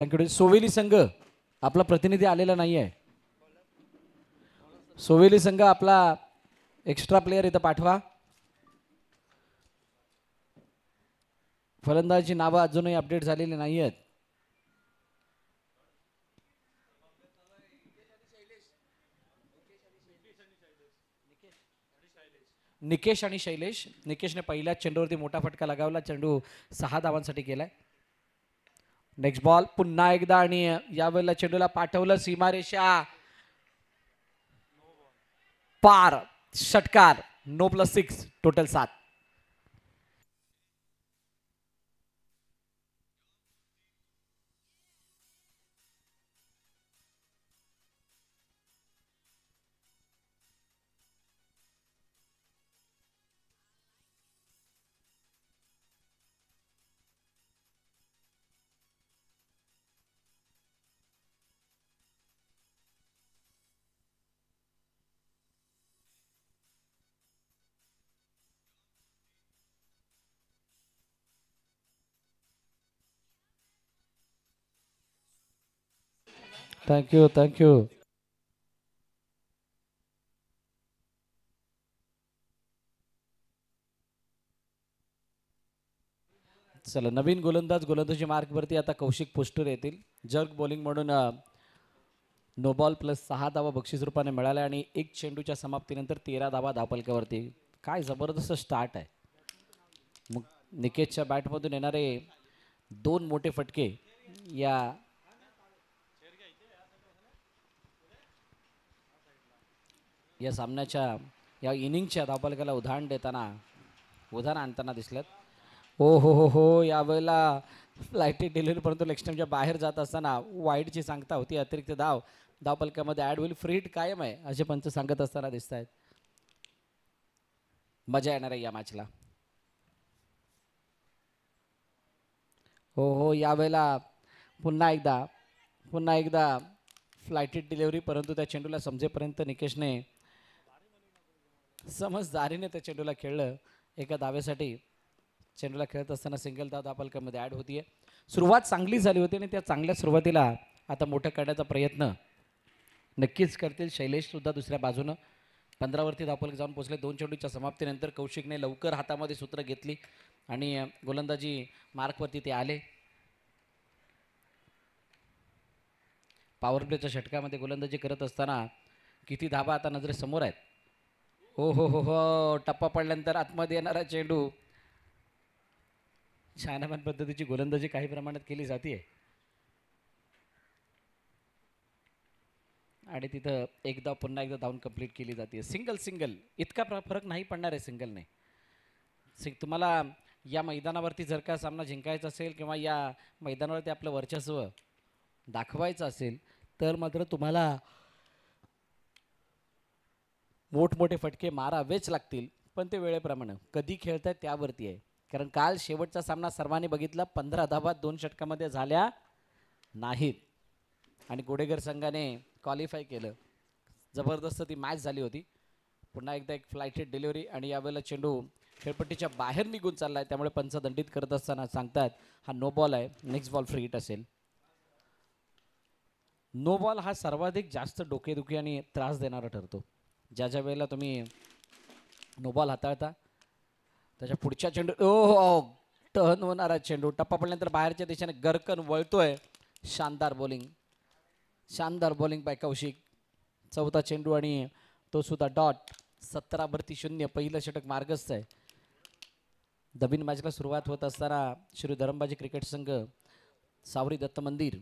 Thank you. Soveli संघ आपला प्रतिनिधी आलेला नाही आहे. सोवेली संघ आपला एक्स्ट्रा प्लेयर इथं पाठवा. फलंदाजी नावं अजूनही अपडेट झालेली नाही आहेत. निकेश आणि शैलेश. निकेशने पहिल्याच चेंडूवरती मोठा फटका लगावला. चेंडू 6 धावांसाठी केलाय. नेक्स्ट बॉल पुन्हा एकदा आणि यावेळेला चेंडूला पाठवलं सीमारेषा पार. षटकार. No +6 total 7. थँक्यू. चला नवीन गोलंदाजी मार्कवरती आता कौशिक पोस्टर येतील. जर्क बॉलिंग म्हणून नो बॉल +6 धावा बक्षीस रूपाने मिळाल्या आणि एक चेंडूच्या समाप्तीनंतर 13 धावा धावफलकावरती. काय जबरदस्त स्टार्ट आहे. मग निकेशच्या बॅटमधून येणारे 2 मोठे फटके या सामन्याच्या या इनिंगच्या धावफलकाला उधाण आणताना दिसल्यात. हो यावेळेला फ्लायटी डिलिव्हरी परंतु लेग बाहेर जात असताना वाईडची सांगता होती. अतिरिक्त धावफलकामध्ये ऍड होईल. फ्री हिट कायम आहे असे पंच सांगत असताना दिसत आहेत. मजा येणार आहे या मॅचला. हो यावेळेला पुन्हा एकदा फ्लायटी डिलिव्हरी परंतु त्या चेंडूला समजेपर्यंत निकेशने समजदारीने त्या चेंडूला खेळलं. एका धावेसाठी चेंडूला खेळत असताना सिंगल धावफलकामध्ये ऍड होतीये. सुरुवात चांगली झाली होती आणि त्या चांगल्या सुरुवातीला आता मोठं करण्याचा प्रयत्न नक्कीच करतील शैलेश सुद्धा. दुसऱ्या बाजूनं 15 वरती धावफलक जाऊन पोहोचले. 2 चेंडूच्या समाप्तीनंतर कौशिकने लवकर हातामध्ये सूत्र घेतली आणि गोलंदाजी मार्कवरती ते आले. पॉवर प्लेच्या षटकामध्ये गोलंदाजी करत असताना किती धाबा आता नजरेसमोर आहेत. हो टप्पा पडल्यानंतर आतमध्ये येणारा चेंडू. छानपण पद्धतीची गोलंदाजी काही प्रमाणात केली जाते आणि तिथं पुन्हा एकदा धावून कंप्लीट केली जाते. सिंगल इतका फरक नाही पडणार आहे सिंगलने. तुम्हाला या मैदानावरती जर का सामना जिंकायचा असेल किंवा या मैदानावरती आपलं वर्चस्व दाखवायचं असेल तर मात्र तुम्हाला मोठमोठे फटके मारावेच लागतील. पण ते वेळेप्रमाणे कधी खेळतायत त्यावरती आहे. कारण काल शेवटचा सामना सर्वांनी बघितला. 15 धावा 2 षटकामध्ये झाल्या नाहीत आणि गोडेगर संघाने क्वालिफाय केलं. जबरदस्त ती मॅच झाली होती. पुन्हा एकदा एक फ्लाईट डिलिव्हरी आणि यावेळेला चेंडू खेळपट्टीच्या बाहेर निघून चाललाय. त्यामुळे पंच दंडित करत असताना सांगतात हा नो बॉल आहे. नेक्स्ट बॉल फ्री हिट असेल. नो बॉल हा सर्वाधिक जास्त डोकेदुखी आणि त्रास देणारा ठरतो. ज्या वेळेला तुम्ही नो बॉल हाताळता त्याच्या पुढच्या चेंडू टर्न होणारा चेंडू टप्पा पडल्यानंतर बाहेरच्या दिशेने गरकन वळतोय. शानदार बॉलिंग बाय कौशिक. 4था चेंडू आणि तो सुद्धा डॉट. 17-0 पहिलं षटक मार्गस्थ आहे. नवीन मॅचला सुरुवात होत असताना श्री धरमबाजी क्रिकेट संघ सावरी दत्त मंदिर.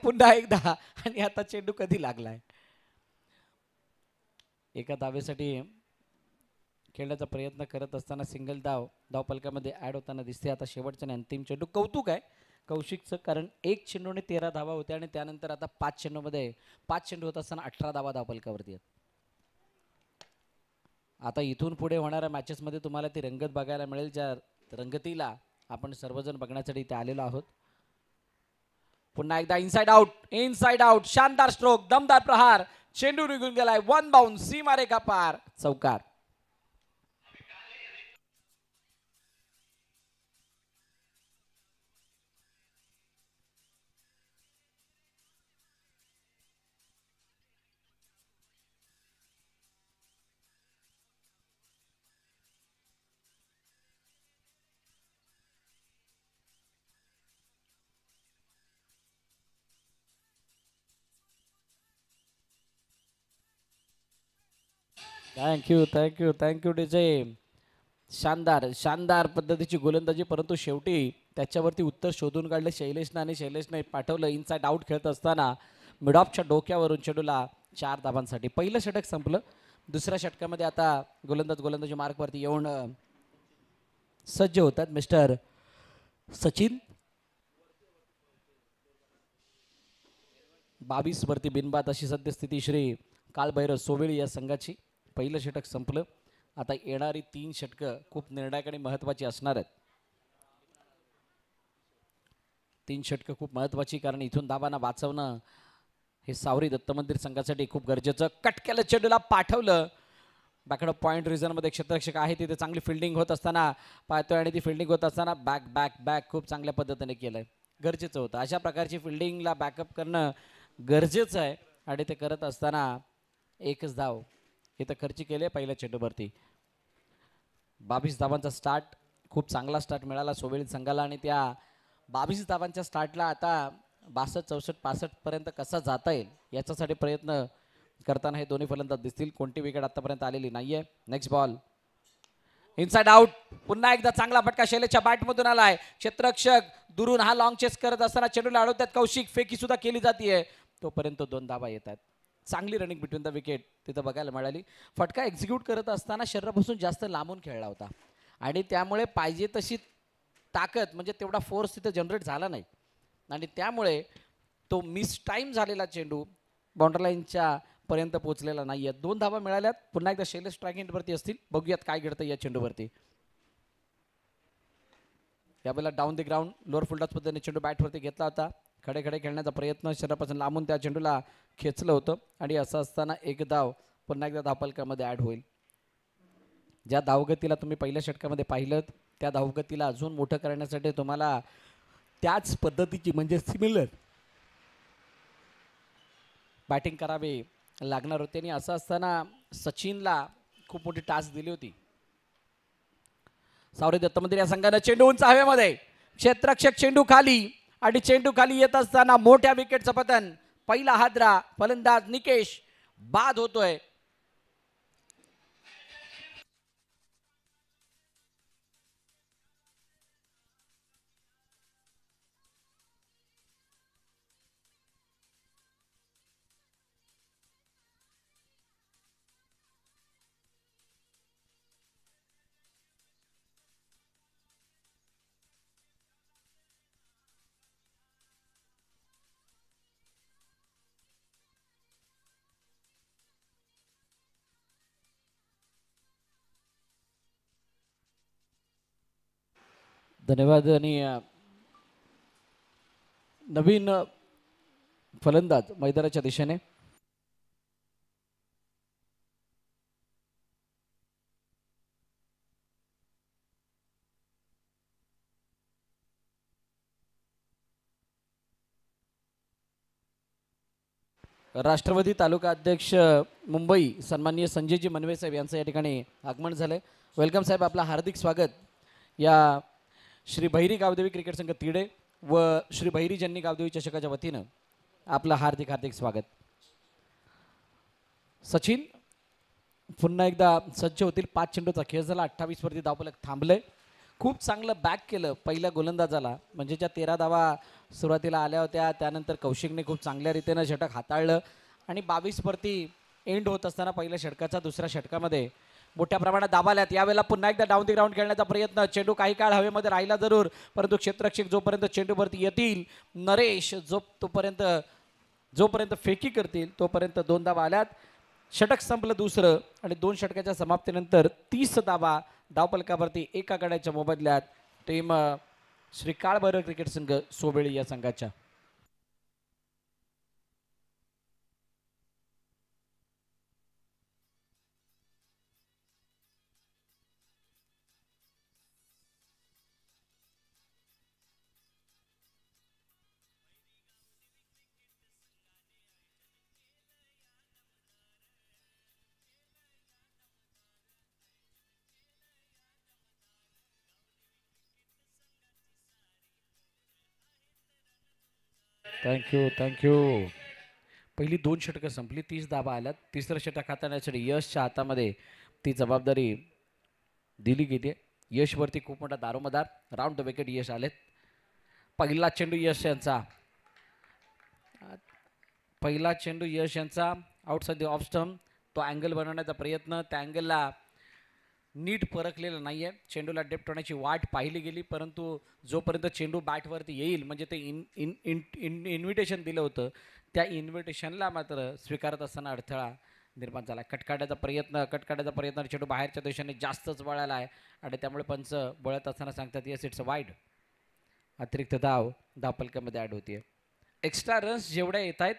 पुन्हा एकदा आणि आता चेंडू कधी लागलाय. एका धावेसाठी खेळण्याचा प्रयत्न करत असताना सिंगल धावफलकामध्ये ऍड होताना दिसते. आता शेवटचा अंतिम चेंडू. कौतुक आहे कौशिकचं कारण 1 चेंडूने 13 धावा होत्या आणि त्यानंतर आता 5 चेंडू होत असताना 18 धावा धावफलकावरती आहेत. आता इथून पुढे होणाऱ्या मॅचेसमध्ये तुम्हाला ती रंगत बघायला मिळेल ज्या रंगतीला आपण सर्वजण बघण्यासाठी इथे आलेलो आहोत. पुन्हा एकदा इनसाइड आउट शानदार स्ट्रोक दमदार प्रहार. चेंडू निघून गेलाय. 1 बाउंस सीमारेखा पार. चौकार. Thank you DJ. शानदार शानदार पद्धतीची गोलंदाजी, परंतु शेवटी त्याच्यावरती उत्तर शोधून काढलं शैलेशनं आणि शैलेशने पाठवलं इनसाइड आउट खेळत असताना मिडॉपच्या डोक्यावरून चेंडूला 4 धाबांसाठी. पहिलं षटक संपलं. दुसऱ्या षटकामध्ये आता गोलंदाजी मार्कवरती येऊन सज्ज होतात मिस्टर सचिन. 22 वरती बिनबाद अशी सद्यस्थिती श्री काळभैरव सोवेळी या संघाची. पहिलं षटक संपलं. आता येणारी 3 षटकं खूप निर्णायक आणि महत्त्वाची असणार आहेत. 3 षटकं खूप महत्त्वाची, कारण इथून धाबांना वाचवणं हे सावरी दत्त मंदिर संघासाठी खूप गरजेचं. कट केलं, चेंडूला पाठवलं. बॅकडं पॉईंट रिझनमध्ये क्षेत्ररक्षक आहे तिथे चांगली फिल्डिंग होत असताना पाहतोय, आणि ती फिल्डिंग होत असताना बॅक बॅक बॅक खूप चांगल्या पद्धतीने केलंय. गरजेचं होतं अशा प्रकारची फिल्डिंगला बॅकअप करणं गरजेचं आहे, आणि ते करत असताना एकच धाव इथं खर्ची केले पहिल्या चेंडूवरती. 22 धावांचा स्टार्ट, खूप चांगला स्टार्ट मिळाला सोवेळी संघाला, आणि त्या 22 धावांच्या स्टार्टला आता 62, 64, 65 पर्यंत कसा जाता येईल याच्यासाठी प्रयत्न करताना हे दोन्ही फलंदाज दिसतील. कोणती विकेट आतापर्यंत आलेली नाहीये. Next ball inside out. पुन्हा एकदा चांगला फटका शैलेशच्या बॅटमधून आलाय. क्षेत्ररक्षक दुरून हा लॉंग चेस करत असताना चेंडूला अडवतात. कौशिक फेकी सुद्धा केली जाते, तोपर्यंत 2 धावा येतात. चांगली रनिंग बिटवीन द विकेट तिथं बघायला मिळाली. फटका एक्झिक्यूट करत असताना शरीरापासून जास्त लांबून खेळला होता, आणि त्यामुळे पाहिजे तशी ताकद म्हणजे तेवढा फोर्स तिथं जनरेट झाला नाही, आणि त्यामुळे तो मिस टाईम झालेला चेंडू बाउंड्री लाईनच्या पर्यंत पोहोचलेला नाहीये. 2 धावा मिळाल्यात. पुन्हा एकदा शैलेश स्ट्राईक एंडवरती असतील. बघूयात काय घडतं या चेंडूवरती. यावेळेला down the ground lower full toss पद्धतीने चेंडू बॅटवरती घेतला होता. खडे खडे खेळण्याचा प्रयत्न, शरीरापासून लांबून त्या चेंडूला खेचलं होतं, आणि असं असताना एक धाव पुन्हा एकदा धावफलकामध्ये ॲड होईल. ज्या धावगतीला तुम्ही पहिल्या षटकामध्ये पाहिलं त्या धावगतीला अजून मोठं करण्यासाठी तुम्हाला त्याच पद्धतीची म्हणजे सिमिलर बॅटिंग करावी लागणार होते, आणि असं असताना सचिनला खूप मोठी टास्क दिली होती. सावरी दत्त मंदिर या संघानं चेंडू उंच हवेमध्ये, क्षेत्ररक्षक चेंडू खाली, आणि चेंडू खाली येत असताना मोठ्या विकेटचं पतन. पहिला हादरा फलंदाज निकेश बाद होतोय. धन्यवाद. आणि नवीन फलंदाज मैदानाच्या दिशेने. राष्ट्रवादी तालुका अध्यक्ष मुंबई सन्माननीय संजयजी मनवे साहेब यांचं या ठिकाणी आगमन झालंय. वेलकम साहेब, आपला हार्दिक स्वागत या श्री भैरी गावदेवी क्रिकेट संघ तिडे व श्री भैरी जन्नी गावदेवी चषकाच्या वतीनं आपलं हार्दिक हार्दिक स्वागत. सचिन पुन्हा एकदा सज्ज होतील. 5 चेंडूचा खेळ झाला. 28 वरती धावफलक थांबलंय. खूप चांगलं बॅक केलं पहिल्या गोलंदाजाला, म्हणजे ज्या 13 धावा सुरुवातीला आल्या होत्या त्यानंतर कौशिकने खूप चांगल्या रीतीनं षटक हाताळलं, आणि 22 वरती एंड होत असताना पहिल्या षटकाचा दुसऱ्या षटकामध्ये मोठ्या प्रमाणात धावा आल्यात. यावेळेला पुन्हा एकदा डाऊन द ग्राउंड खेळण्याचा प्रयत्न. चेंडू काही काळ हवेमध्ये राहिला जरूर, परंतु क्षेत्ररक्षक जोपर्यंत चेंडूवरती येतील नरेश जोपर्यंत फेकी करतील तोपर्यंत 2 धावा आल्यात. षटक संपलं दुसरं, आणि 2 षटकाच्या समाप्तीनंतर 30 धावा धावफलकावरती एका गड्याच्या मोबदल्यात टीम श्री काळभैरव क्रिकेट संघ सोबेळी या संघाच्या. थँक्यू. पहिली 2 षटकं संपली, 30 धावा आल्यात. तिसरं षटक हाताळण्यासाठी यशच्या हातामध्ये ती जबाबदारी दिली गेली. यशवरती खूप मोठा दारोमदार. राऊंड द विकेट यश आलेत. पहिला चेंडू यश यांचा, पहिला चेंडू यश यांचा आउटसाइड द ऑफ स्टंप. तो अँगल बनवण्याचा प्रयत्न, त्या अँगलला नीट परखलेलं नाहीये. चेंडूला डेप्थ होण्याची वाट पाहिली गेली, परंतु जोपर्यंत चेंडू बॅटवरती येईल म्हणजे ते इन्व्हिटेशन दिलं होतं, त्या इन्व्हिटेशनला मात्र स्वीकारत असताना अडथळा निर्माण झाला. कटकाटाचा प्रयत्न चेंडू बाहेरच्या दिशेने जास्तच वळाला आहे आणि त्यामुळे पंच बळत असताना सांगतात येस इट्स अ वाईड. अतिरिक्त धावफलकामध्ये ॲड होतीये. एक्स्ट्रा रन्स जेवढ्या येत आहेत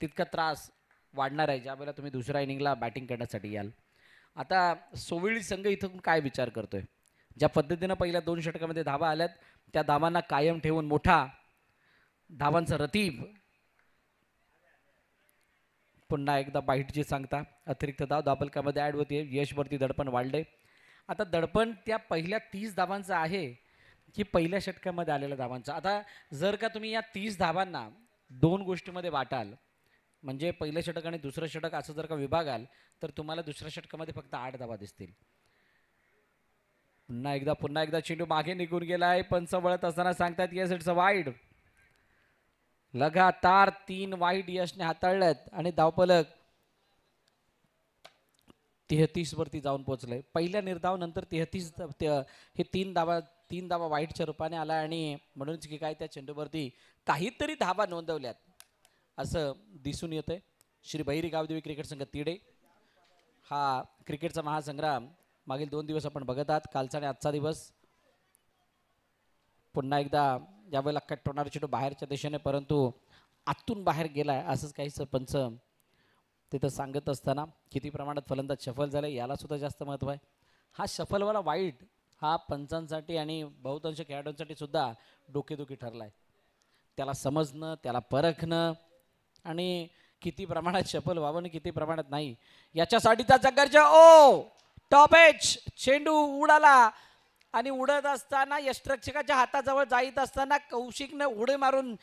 तितका त्रास वाढणार आहे ज्यावेळेला तुम्ही दुसऱ्या इनिंगला बॅटिंग करण्यासाठी याल. आता सोविळी संघ इथून काय विचार करतोय? ज्या पद्धतीनं पहिल्या 2 षटकामध्ये धावा आल्यात त्या धावांना कायम ठेवून मोठा धावांचा रतीब. पुन्हा एकदा बाईटची सांगता अतिरिक्त धावफलकामध्ये ॲड होते. यशवरती दडपण वाढले. आता दडपण त्या पहिल्या 30 धावांचं आहे की पहिल्या षटकामध्ये आलेल्या धावांचं. आता जर का तुम्ही या 30 धावांना 2 गोष्टीमध्ये वाटाल म्हणजे पहिलं षटक आणि दुसरं षटक असं जर का विभागाल तर तुम्हाला दुसऱ्या षटकामध्ये फक्त 8 धावा दिसतील. पुन्हा एकदा चेंडू मागे निघून गेलाय. पंच वळत असताना सांगतात येस इट्स अ वाईड. लगातार 3 वाईड यशने हाताळल्यात आणि धावफलक 33 वरती जाऊन पोहोचलंय. पहिल्या निर्धावानंतर 33 हे 3 धावा वाईडच्या रूपाने आला आणि म्हणूनच की काय त्या चेंडूवरती काहीतरी धावा नोंदवल्यात असं दिसून येतंय. श्री बहिरी गावदेवी क्रिकेट संघ तिडे हा क्रिकेटचा महासंग्राम मागील 2 दिवस आपण बघत आहात. कालचा आणि आजचा दिवस. पुन्हा एकदा यावेळेला कट होणारा चेंडू बाहेरच्या दिशेने परंतु आतून बाहेर गेलाय असंच काहीच पंच तिथं सांगत असताना किती प्रमाणात फलंदाज शफल झाले याला सुद्धा जास्त महत्त्व आहे. हा शफलवाला वाईड हा पंचांसाठी आणि बहुतांश खेळाडूंसाठी सुद्धा डोकेदुखी ठरलाय. त्याला समजणं, त्याला परखणं आणि किती प्रमाणात शफल व्हावं आणि किती प्रमाणात नाही याच्यासाठीचा संघर्ष. ओ टॉप एज चेंडू उडाला आणि उडत असताना यष्टिरक्षकाच्या हाताजवळ जाईत असताना कौशिकने उडी मारून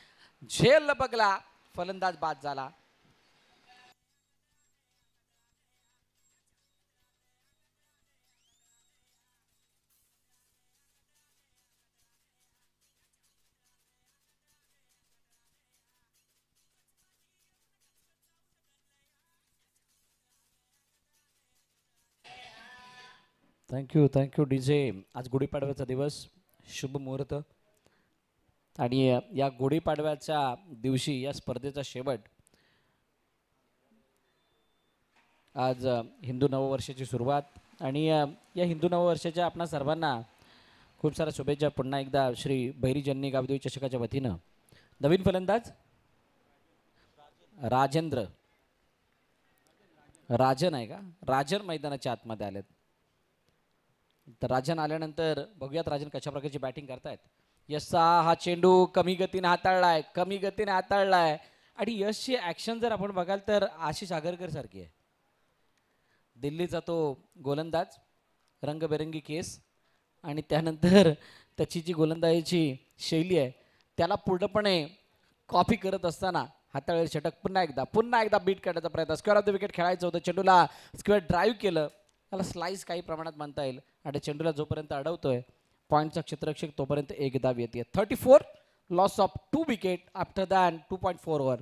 झेल लपकला. फलंदाज बाद झाला. Thank you DJ. आज गुढीपाडव्याचा दिवस, शुभ मुहूर्त आणि या गुढीपाडव्याच्या दिवशी या स्पर्धेचा शेवट. आज हिंदू नववर्षाची सुरुवात आणि या हिंदू नववर्षाच्या आपणा सर्वांना खूप साऱ्या शुभेच्छा. पुन्हा एकदा श्री भैरी जन्नी गावदेवी चषकाच्या वतीनं नवीन फलंदाज राजन आहे का? राजन मैदानाच्या आतमध्ये आलेत. तर राजन आल्यानंतर बघूयात राजन कशा प्रकारची बॅटिंग करतायत. यशचा हा चेंडू कमी गतीने हाताळलाय आणि यशची ॲक्शन जर आपण बघाल तर आशिष आगरकर सारखी आहे. दिल्लीचा तो गोलंदाज, रंगबेरंगी केस आणि त्यानंतर त्याची जी गोलंदाजीची शैली आहे त्याला पूर्णपणे कॉपी करत असताना हाताळलेलं षटक. पुन्हा एकदा बीट करण्याचा प्रयत्न. स्क्वेअर ऑफ द विकेट खेळायचं होतं. चेंडूला स्क्वेअर ड्राईव्ह केलं. त्याला स्लाइस काही प्रमाणात म्हणता येईल आणि चेंडूला जोपर्यंत अडवतोय पॉईंटचा क्षेत्ररक्षक तोपर्यंत एक धाव येते. 34 loss of 2 wicket after than 2.4 over.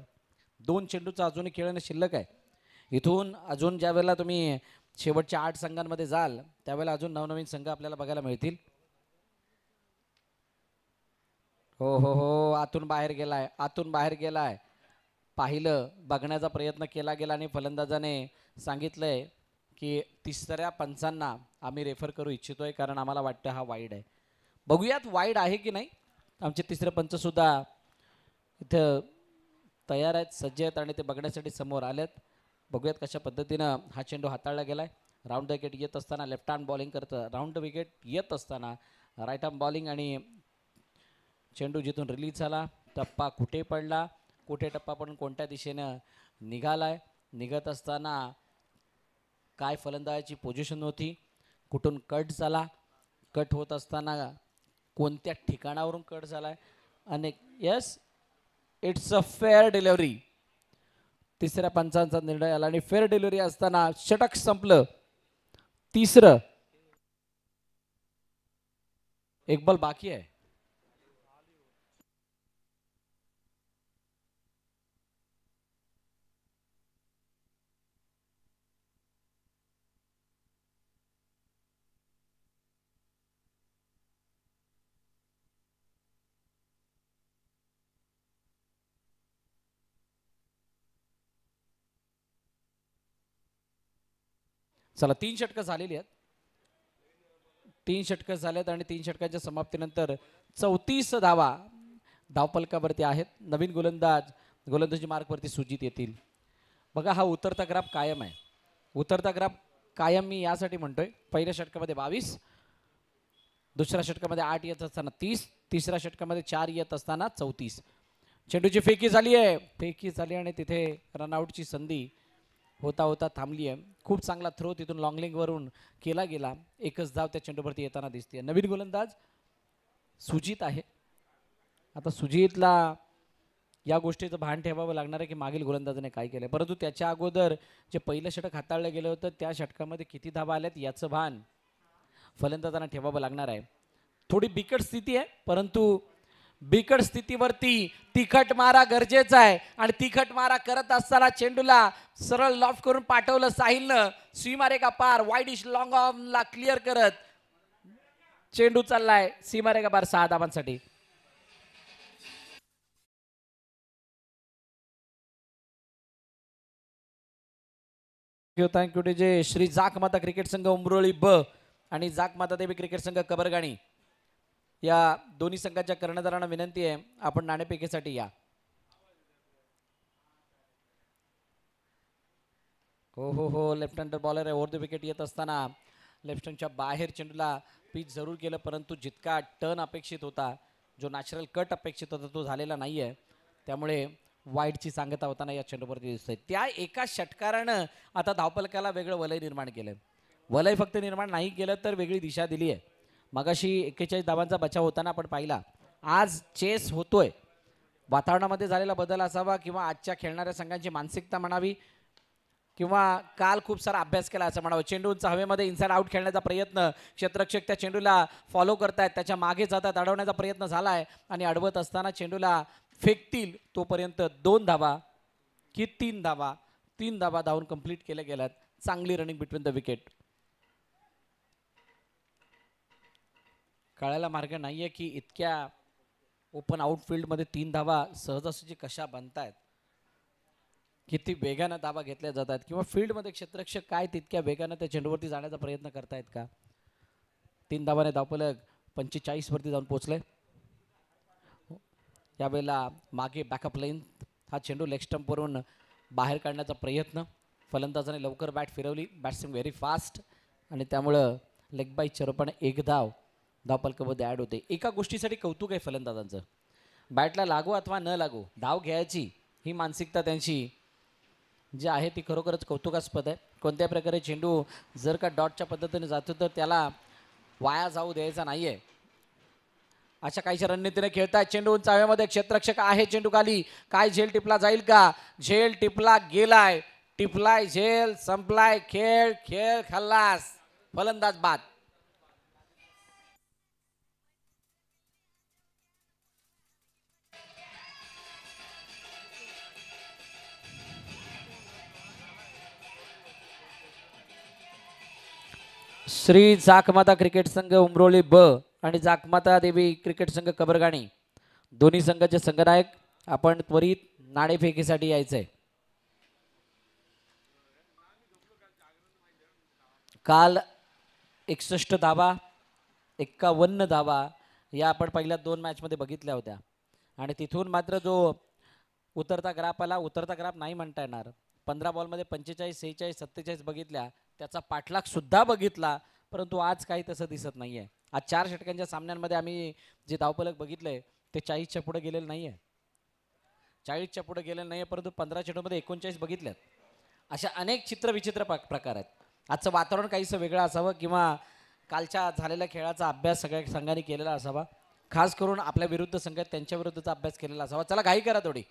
2 चेंडूचा अजूनही खेळणं शिल्लक आहे. इथून अजून ज्या वेळेला तुम्ही शेवटच्या 8 संघांमध्ये जाल त्यावेळेला अजून नवनवीन संघ आपल्याला बघायला मिळतील. हो आतून बाहेर गेलाय. पाहिलं, बघण्याचा प्रयत्न केला गेला आणि फलंदाजाने सांगितलंय की तिसऱ्या पंचांना आम्ही रेफर करू इच्छितोय कारण आम्हाला वाटतं हा वाईड आहे. बघूयात वाईड आहे की नाही. आमचे तिसरे पंच सुद्धा इथं तयार आहेत, सज्ज आहेत आणि ते बघण्यासाठी समोर आलेत. बघूयात कशा पद्धतीनं हा चेंडू हाताळला गेलाय. राऊंड द विकेट येत असताना लेफ्ट हँड बॉलिंग करतं. राऊंड द विकेट येत असताना राईट हँड बॉलिंग आणि चेंडू जिथून रिलीज झाला टप्पा कुठे पडला, कुठे टप्पा पडून कोणत्या दिशेनं निघालाय, निघत असताना काय फलंदाजाची पोझिशन होती, कुठून कट झाला, कट होत असताना कोणत्या ठिकाणावरून कट झालाय. अनेक yes it's a fair delivery. तिसऱ्या पंचांचा निर्णय आला आणि फेअर डिलिव्हरी असताना षटक संपलं. तिसरं एक बॉल बाकी आहे. चला 3 षटकं झालेली आहेत. 3 षटकं झालेत आणि 3 षटकांच्या समाप्तीनंतर 34 धावा धावपलकावरती आहेत. नवीन गोलंदाजी मार्कवरती सुजित येतील. बघा हा उतरता ग्राफ कायम आहे. उतरता ग्राफ कायम मी यासाठी म्हणतोय, पहिल्या षटकामध्ये 22, दुसऱ्या षटकामध्ये 8 येत असताना 30, तिसऱ्या षटकामध्ये 4 येत असताना 34. चेंडूची फेकी झाली आहे. फेकी झाली आणि तिथे रनआउटची संधी होता होता थांबली आहे. खूप चांगला थ्रो तिथून लॉंगलिंग वरून केला गेला. एकच धाव त्या चेंडूवरती येताना दिसते. नवीन गोलंदाज सुजित आहे. आता सुजितला या गोष्टीचं भान ठेवावं लागणार आहे की मागील गोलंदाजाने काय केलं, परंतु त्याच्या अगोदर जे पहिलं षटक हाताळलं गेलं होतं त्या षटकामध्ये किती धावा आल्यात याचं भान फलंदाजांना ठेवावं लागणार आहे. थोडी बिकट स्थिती आहे, परंतु बिकट स्थितीवरती तिखट मारा गरजेचा आहे आणि तिखट मारा करत असताना चेंडूला सरळ लॉफ्ट करून पाठवलं साहिलनं. सीमारेखा पार वाईडिश लॉंग ऑनला क्लिअर करत चेंडू चाललाय सीमारेखा पार 6 धावांसाठी. Thank you DJ. Shri Jakmata cricket संघ उमरोळी ब आणि जाकमाता देवी क्रिकेट संघ कबरगाणी या दोन्ही संघाच्या कर्णधारांना विनंती आहे आपण नाणेफेकीसाठी या. हो हो हो लेफ्ट हँडर बॉलर आहे. ओव्हर द विकेट येत असताना लेफ्ट हँडच्या बाहेर चेंडूला पिच जरूर केलं, परंतु जितका टर्न अपेक्षित होता, जो नॅचरल कट अपेक्षित होता तो झालेला नाही आहे. त्यामुळे वाईडची सांगता होताना या चेंडूवरती दिसतंय. त्या एका षटकारानं आता धावपलकाला वेगळं वलय निर्माण केलं. वलय फक्त निर्माण नाही केलं तर वेगळी दिशा दिली आहे. मगाशी 41 धावांचा बचाव होताना आपण पाहिला. आज चेस होतोय. वातावरणामध्ये झालेला बदल असावा किंवा आजच्या खेळणाऱ्या संघांची मानसिकता म्हणावी किंवा काल खूप सारा अभ्यास केला असं म्हणावं. चेंडूंचा हवेमध्ये इनसाइड आउट खेळण्याचा प्रयत्न, क्षेत्ररक्षक त्या चेंडूला फॉलो करतायत, त्याच्या मागे जातात, अडवण्याचा प्रयत्न झालाय आणि अडवत असताना चेंडूला फेकतील तोपर्यंत 2 धावा की 3 धावा, 3 धावा धावून कंप्लीट केल्या गेल्यात. चांगली रनिंग बिटवीन द विकेट. कळायला मार्ग नाहीये की इतक्या ओपन आउटफील्डमध्ये 3 धावा सहजासहजी कशा बनतायत, किती वेगानं धावा घेतल्या जातात किंवा फील्डमध्ये क्षेत्ररक्षक काय तितक्या वेगानं त्या चेंडूवरती जाण्याचा प्रयत्न करतायत का. 3 धावाने धावपलक 45 वरती जाऊन पोहोचले. यावेळेला मागे बॅकअप लाईन हा चेंडू लेग स्टंपवरून बाहेर काढण्याचा प्रयत्न. फलंदाजाने लवकर बॅट फिरवली. बॅट्समॅन व्हेरी फास्ट आणि त्यामुळं लेग बायच्या रूपाने 1 धाव धावपलकामध्ये ॲड होते. एका गोष्टीसाठी कौतुक आहे फलंदाजांचं, बॅटला लागू अथवा न लागू धाव घ्यायची ही मानसिकता त्यांची जी आहे ती खरोखरच कौतुकास्पद आहे. कोणत्या प्रकारे चेंडू जर का डॉटच्या पद्धतीने जातो तर त्याला वाया जाऊ द्यायचा नाही आहे. अशा काहीशा रणनीतीने खेळताय. चेंडू उंच हवेमध्ये, क्षेत्ररक्षक आहे चेंडू खाली. काय झेल टिपला जाईल का? झेल टिपला गेलाय. टिपलाय झेल, संपलाय खेळ, खेळ खल्लास, फलंदाज बाद. श्री जाकमाता क्रिकेट संघ उमरोळी ब आणि जाकमाता देवी क्रिकेट संघ कबरगाणी दोन्ही संघाचे संघनायक आपण त्वरित नाणेफेकीसाठी यायचंय. काल 61 धावा, 51 धावा या आपण पहिल्या 2 मॅचमध्ये बघितल्या होत्या आणि तिथून मात्र जो उतरता ग्राफ आला, उतरता ग्राफ नाही म्हणता येणार. 15 बॉलमध्ये 45, 46, 47 बघितल्या, त्याचा पाठलाग सुद्धा बघितला, परंतु आज काही तसं दिसत नाहीये. आज 4 षटकांच्या सामन्यांमध्ये आम्ही जे धावपलक बघितले ते 40च्या पुढे गेलेलं नाहीये. 40च्या पुढे गेलेलं नाहीये, परंतु 15 चेंडूमध्ये 39 बघितल्यात. अशा अनेक चित्रविचित्र प्रकार आहेत. आजचं वातावरण काहीसं वेगळं असावं किंवा कालच्या झालेल्या खेळाचा अभ्यास सगळ्या संघांनी केलेला असावा. खास करून आपल्या विरुद्ध संघ त्यांच्या विरुद्धचा अभ्यास केलेला असावा. चला घाई करा थोडी,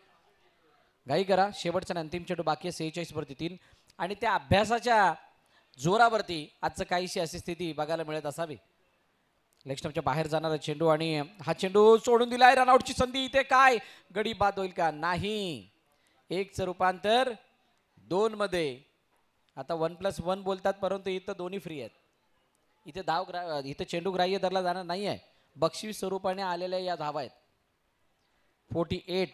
घाई करा, शेवटचा आणि अंतिम चेंडू बाकी आहे 46 वरती 3 आणि त्या अभ्यासाच्या जोरावरती आजचं काहीशी अशी स्थिती बघायला मिळत असावी. लेग स्टंपच्या बाहेर जाणारा चेंडू आणि हा चेंडू सोडून दिलाय. रनआउटची संधी इथे काय गडी बाद होईल का? नाही. 1चं रूपांतर 2 मध्ये. आता 1+1 बोलतात परंतु इथं दोन्ही फ्री आहेत. इथे इथे चेंडू ग्राह्य धरला जाणार नाही आहे. बक्षीस स्वरूपाने आलेल्या या धावा आहेत 48.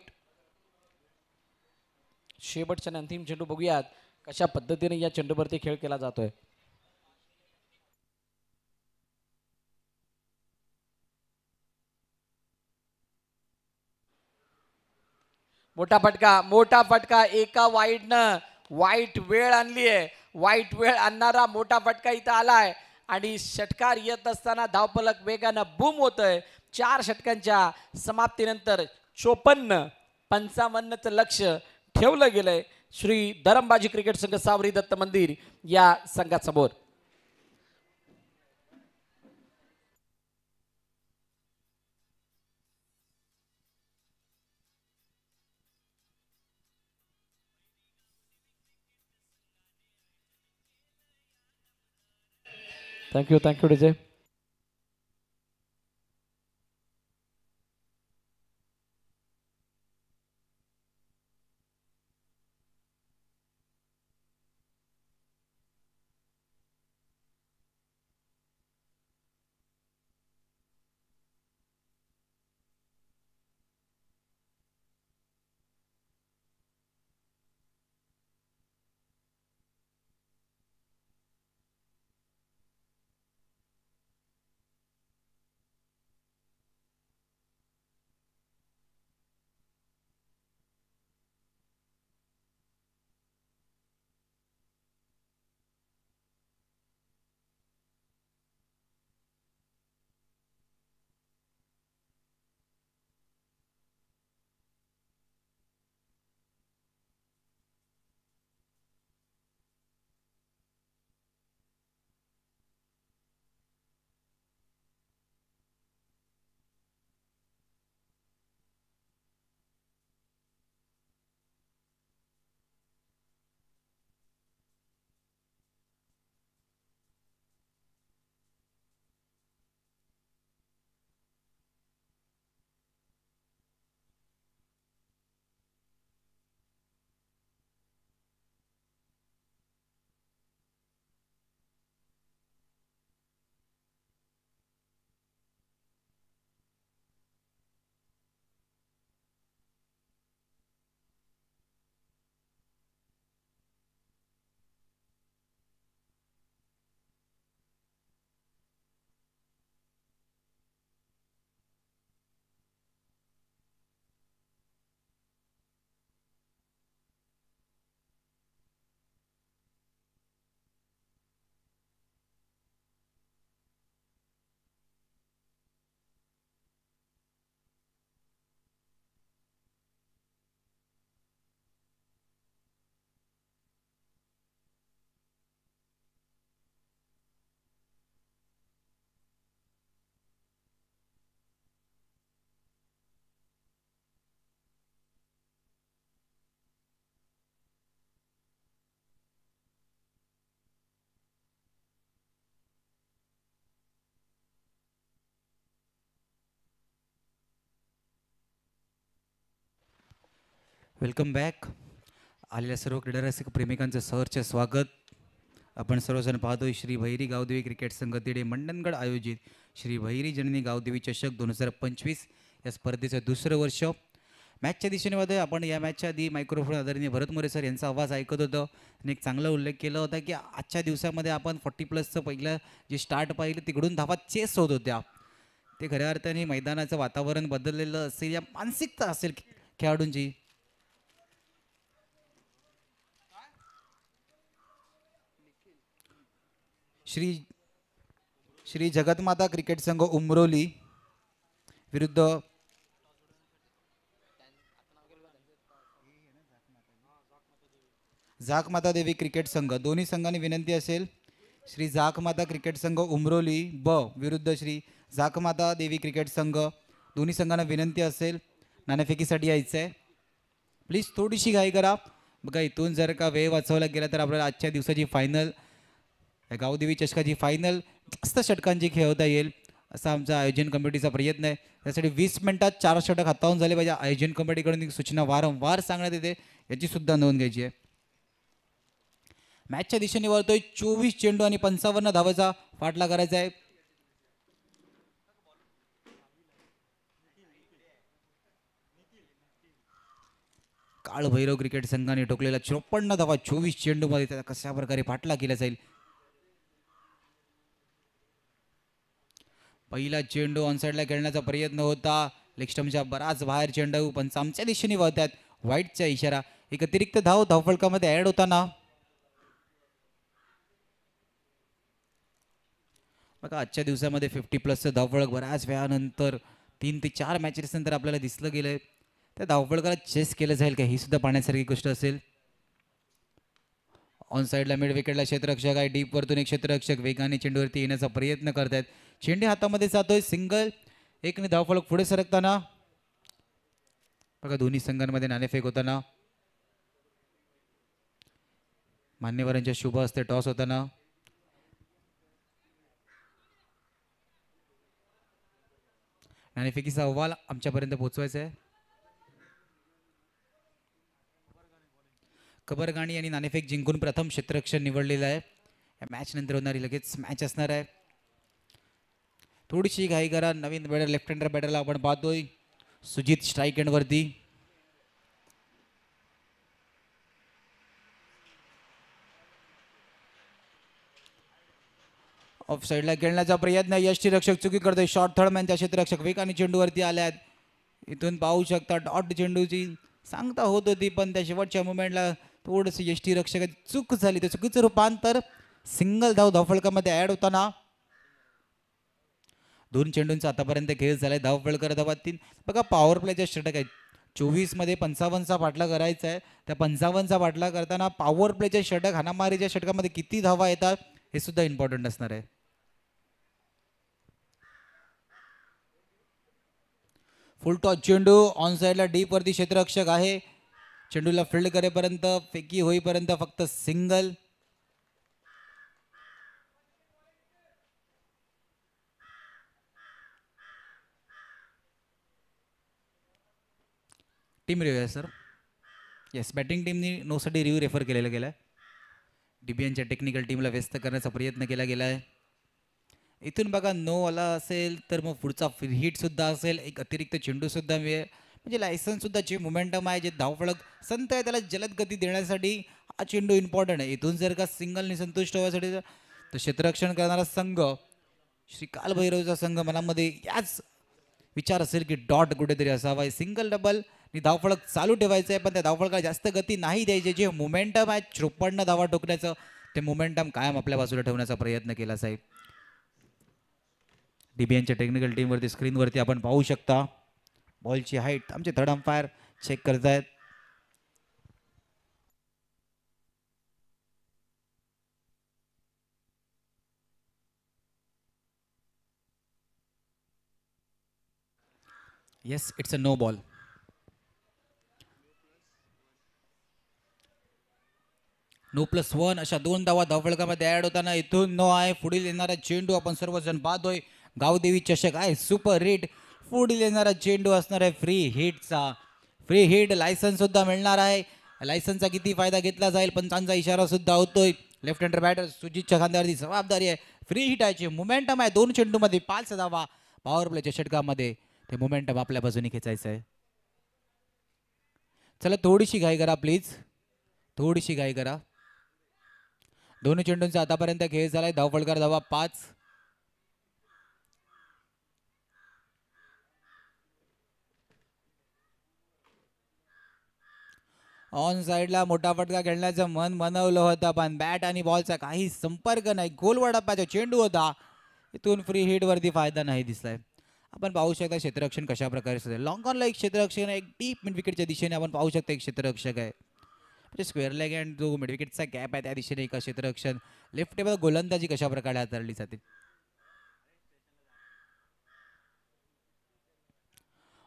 शेवटच्या अंतिम चेंडू बघूयात कशा पद्धतीने या चेंडूवरती खेळ केला जातोय. मोठा फटका एका वाईडनं वाईट वेळ आणली आहे. वाईट वेळ आणणारा मोठा फटका इथं आलाय आणि षटकार येत असताना धावफलक वेगानं बूम होतय. 4 षटकांच्या समाप्तीनंतर 54-55चं लक्ष ठेवलं गेलंय श्री धरमबाजी क्रिकेट संघ सावरी दत्त मंदिर या संघासमोर. Thank you DJ. Welcome back. आलेल्या सर्व क्रीडारसिक प्रेमिकांचं सहर्ष स्वागत. आपण सर्वजण पाहतोय श्री भैरी गावदेवी क्रिकेट संघ तिडे मंडणगड आयोजित श्री भैरी जननी गावदेवी चषक 2025 या स्पर्धेचं दुसरं वर्ष. मॅचच्या दिशेने मध्ये आपण या मॅचच्या आधी मायक्रोफोन आदरणीय भरत मोरे सर यांचा आवाज ऐकत होतो आणि एक चांगला उल्लेख केला होता की आजच्या दिवसामध्ये आपण 40+चं पहिलं जे स्टार्ट पाहिलं तिकडून धावा चेस होत होत्या. ते खऱ्या अर्थाने मैदानाचं वातावरण बदललेलं असेल या मानसिकता असेल खेळाडूंची. श्री जगतमाता क्रिकेट संघ उमरोली विरुद्ध झाकमाता देवी क्रिकेट संघ. दोन्ही संघांनी विनंती असेल श्री झाकमाता क्रिकेट संघ उमरोली ब विरुद्ध श्री झाकमाता देवी क्रिकेट संघ. दोन्ही संघांना विनंती असेल नाणेफेकीसाठी यायचं आहे. प्लीज थोडीशी घाई करा. बघा इथून जर का वेळ वाचवला गेला तर आपल्याला आजच्या दिवसाची फायनल गावदेवी चषकाची फायनल जास्त षटकांची खेळवता येईल असा आमचा आयोजन कमिटीचा प्रयत्न आहे. त्यासाठी 20 मिनिटात 4 षटक हाताळून झाले पाहिजे. आयोजन कमिटीकडून ही सूचना वारंवार सांगण्यात येते, याची सुद्धा नोंद घ्यायची आहे. मॅचच्या दिशेने वळतोय 24 चेंडू आणि 55 धावाचा पाठला करायचा आहे. काळ भैरव क्रिकेट संघाने ठोकलेला 54 धावा 24 चेंडू मध्ये त्याचा कशा प्रकारे पाठला केला जाईल. पहिला चेंडू ऑन साईडला खेळण्याचा प्रयत्न होता. लेग स्टंपच्या बराच बाहेर चेंडू पण आमच्या दिशेने वळतात. वाईटचा इशारा. एक अतिरिक्त धाव धावफलकामध्ये ऍड होताना बघा आजच्या दिवसामध्ये 50+ धावफलक बऱ्याच वेळानंतर 3 ते 4 मॅचेस नंतर आपल्याला दिसलं गेलंय. त्या धावफलकाला चेस केलं जाईल का ही सुद्धा पाहण्यासारखी गोष्ट असेल. ऑन साईडला मिड विकेटला क्षेत्ररक्षक आहे. डीप वरतून एक क्षेत्ररक्षक वेगाने चेंडूवरती येण्याचा प्रयत्न करतायत. चेंडू हातामध्ये जातोय. सिंगल. एकने धावफलक पुढे सरकताना बघा दोन्ही संघांमध्ये नाणेफेक होताना मान्यवरांच्या शुभ हस्ते टॉस होताना नाणेफेकीचा अहवाल आमच्यापर्यंत पोहोचवायचा आहे. कबरगाणी यांनी नाणेफेक जिंकून प्रथम क्षेत्ररक्षण निवडलेलं आहे. या मॅच नंतर होणारी लगेच मॅच असणार आहे. थोडीशी घाई करा. नवीन बॅटर लेफ्ट हँडर बॅटरला आपण पाहतोय सुजित स्ट्राईक एंड वरती. ऑफ साईडला खेळण्याचा प्रयत्न. यष्टीरक्षक चुकी करतोय. शॉर्ट थर्डमॅनच्या क्षेत्ररक्षक वेगाने चेंडूवरती आल्यात. इथून पाहू शकता डॉट चेंडूची सांगता होत होती पण त्या शेवटच्या मुमेंटला थोडंसं यष्टीरक्षक चूक झाली. त्या चुकीचं रूपांतर सिंगल धाव धावफलकामध्ये ऍड होताना 2 चेंडूंचा आतापर्यंत खेळ झालाय. धावफलक धावा 3. बघा पॉवर प्लेच्या षटक आहेत. 24 मध्ये 55चा पाठला करायचा आहे. त्या 55चा पाठला करताना पॉवर प्लेच्या षटक हाणामारीच्या षटकामध्ये किती धावा येतात हे सुद्धा इम्पॉर्टंट असणार आहे. फुल टॉस चेंडू ऑन साईडला डीप वरती क्षेत्ररक्षक आहे. चेंडूला फील्ड करेपर्यंत फेकी होईपर्यंत फक्त सिंगल. टीम रिव्ह्यू आहे सर. येस बॅटिंग टीमनी नोसाठी रिव्ह्यू रेफर केलेला गेला आहे. डीबीएनच्या टेक्निकल टीमला व्यस्त करण्याचा प्रयत्न केला गेला आहे. इथून बघा नो आला असेल तर मग पुढचा हिट सुद्धा असेल. एक अतिरिक्त चेंडू सुद्धा मिळेल. म्हणजे लायसन्स सुद्धा जे मोमेंटम आहे जे धावफलक संत आहे त्याला जलद गती देण्यासाठी हा चेंडू इम्पॉर्टंट आहे. इथून जर का सिंगलने संतुष्ट होण्यासाठी तर क्षेत्ररक्षण करणारा संघ श्री कालभैरवचा संघ मनामध्ये याच विचार असेल की डॉट कुठेतरी असावा. सिंगल डबल धावफलक चालू ठेवायचं आहे पण त्या धावफलकाला जास्त गती नाही द्यायची. जे मोमेंटम आहे 54 धावा टोकण्याचं ते मोमेंटम कायम आपल्या बाजूला ठेवण्याचा प्रयत्न केला साहेब. डीबीएनच्या टेक्निकल टीमवरती स्क्रीनवरती आपण पाहू शकता बॉलची हाईट आमचे थर्ड अंपायर चेक करतायत. Yes it's a no ball. +1 अशा 2 धावा धावफलकामध्ये ऍड होताना इथून नो आहे. पुढील येणारा चेंडू आपण सर्वजण पाहतोय. गावदेवी चषक आहे सुपर हिट. पुढील येणारा चेंडू असणार आहे फ्री हिटचा. फ्री हिट लायसन्स सुद्धा मिळणार आहे. लायसन्सचा किती फायदा घेतला जाईल पंचांचा इशारा सुद्धा होतोय. लेफ्ट हँडर बॅटर सुजितच्या खांद्यावरती जबाबदारी आहे. फ्री हिट आहे. मोमेंटम आहे 2 चेंडूमध्ये 5 धावा. पॉवर प्लेच्या षटकामध्ये ते मोमेंटम आपल्या बाजूने खेचायचं आहे. चला थोडीशी घाई करा प्लीज. थोडीशी घाई करा. दोन्ही चेंडूंचा आतापर्यंत खेळ झालाय. धावफलकार धावा 5. ऑन साईडला मोठा फटका खेळण्याचं मन मनवलं होतं पण बॅट आणि बॉलचा काही संपर्क नाही. गोलवाडा पाहिजे चेंडू होता. इथून फ्री हिट वरती फायदा नाही दिसलाय. आपण पाहू शकता क्षेत्ररक्षण कशा प्रकारे असेल. लॉंग ऑनला एक क्षेत्ररक्षण एक डीप मिड विकेटच्या दिशेने आपण पाहू शकता एक क्षेत्ररक्षक आहे. म्हणजे स्क्वेअर लेग अँड जो मिड विकेटचा गॅप आहे त्या दिशेने एक क्षेत्ररक्षण. लेफ्ट टेबल गोलंदाजी कशा प्रकारे हाताळली जाते.